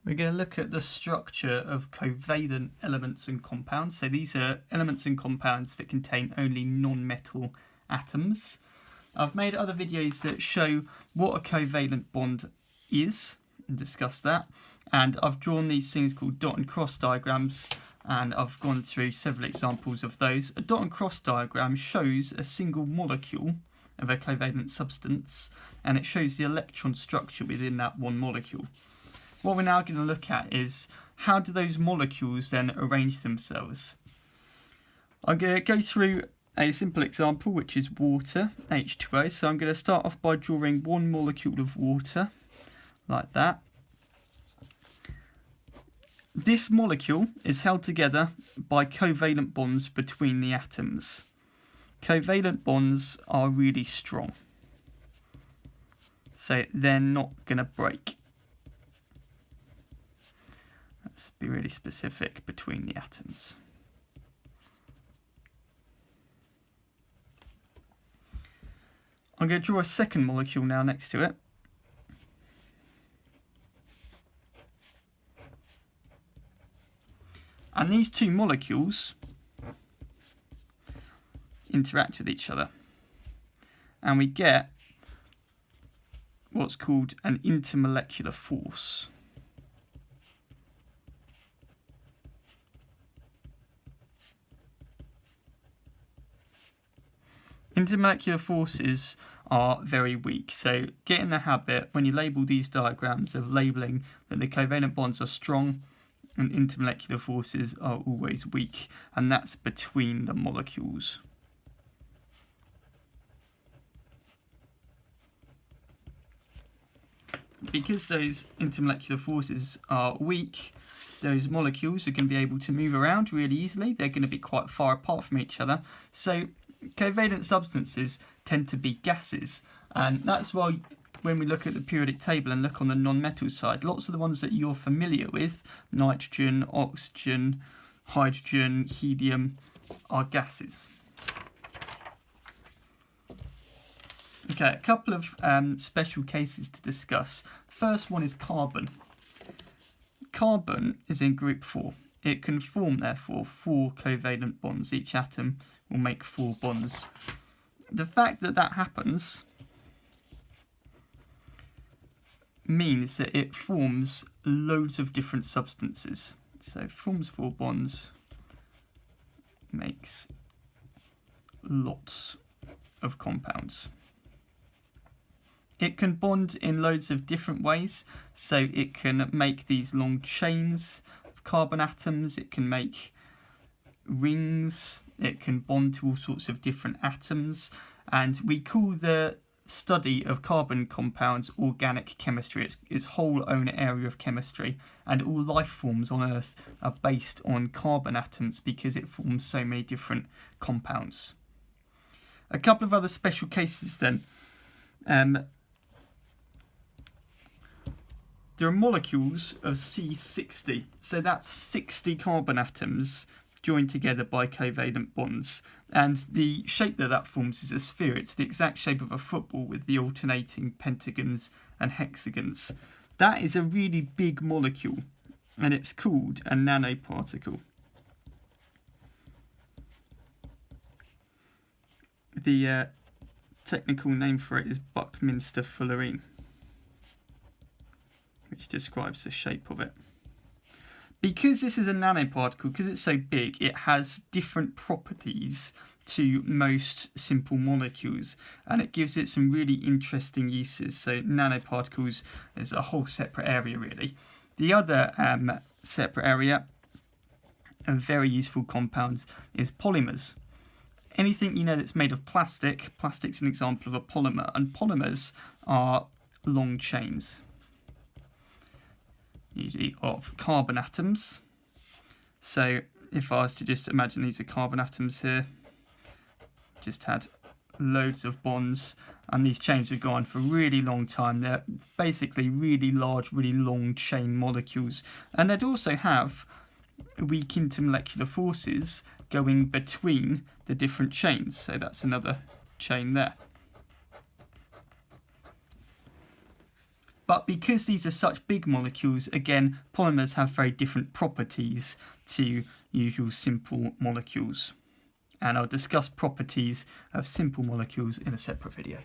We're going to look at the structure of covalent elements and compounds. So these are elements and compounds that contain only non-metal atoms. I've made other videos that show what a covalent bond is and discuss that. And I've drawn these things called dot and cross diagrams, and I've gone through several examples of those. A dot and cross diagram shows a single molecule of a covalent substance, and it shows the electron structure within that one molecule. What we're now going to look at is how do those molecules then arrange themselves. I'm going to go through a simple example, which is water, H2O. So I'm going to start off by drawing one molecule of water, like that. This molecule is held together by covalent bonds between the atoms. Covalent bonds are really strong, so they're not going to break. Let's be really specific between the atoms. I'm going to draw a second molecule now next to it. And these two molecules interact with each other. And we get what's called an intermolecular force. Intermolecular forces are very weak, so get in the habit when you label these diagrams of labeling that the covalent bonds are strong and intermolecular forces are always weak, and that's between the molecules. Because those intermolecular forces are weak, those molecules are going to be able to move around really easily. They're going to be quite far apart from each other. So covalent substances tend to be gases, and that's why when we look at the periodic table and look on the non-metal side, lots of the ones that you're familiar with, nitrogen, oxygen, hydrogen, helium, are gases. Okay, a couple of special cases to discuss. First one is carbon. Carbon is in group 4. It can form, therefore, 4 covalent bonds. Each atom will make 4 bonds. The fact that that happens means that it forms loads of different substances. So it forms 4 bonds, makes lots of compounds. It can bond in loads of different ways. So it can make these long chains of carbon atoms, it can make rings, it can bond to all sorts of different atoms, and we call the study of carbon compounds organic chemistry. It's its whole own area of chemistry, and all life forms on Earth are based on carbon atoms because it forms so many different compounds. A couple of other special cases then. There are molecules of C60, so that's 60 carbon atoms joined together by covalent bonds, and the shape that forms is a sphere. It's the exact shape of a football with the alternating pentagons and hexagons. That is a really big molecule, and it's called a nanoparticle. The technical name for it is Buckminster fullerene, which describes the shape of it. Because this is a nanoparticle, because it's so big, it has different properties to most simple molecules, and it gives it some really interesting uses. So nanoparticles is a whole separate area, really. The other separate area of very useful compounds is polymers. Anything that's made of plastic's an example of a polymer, and polymers are long chains, usually of carbon atoms. So if I was to just imagine these are carbon atoms here, just had loads of bonds, and these chains would go on for a really long time. They're basically really large, really long chain molecules, and they'd also have weak intermolecular forces going between the different chains. So that's another chain there. But because these are such big molecules, again, polymers have very different properties to usual simple molecules. And I'll discuss properties of simple molecules in a separate video.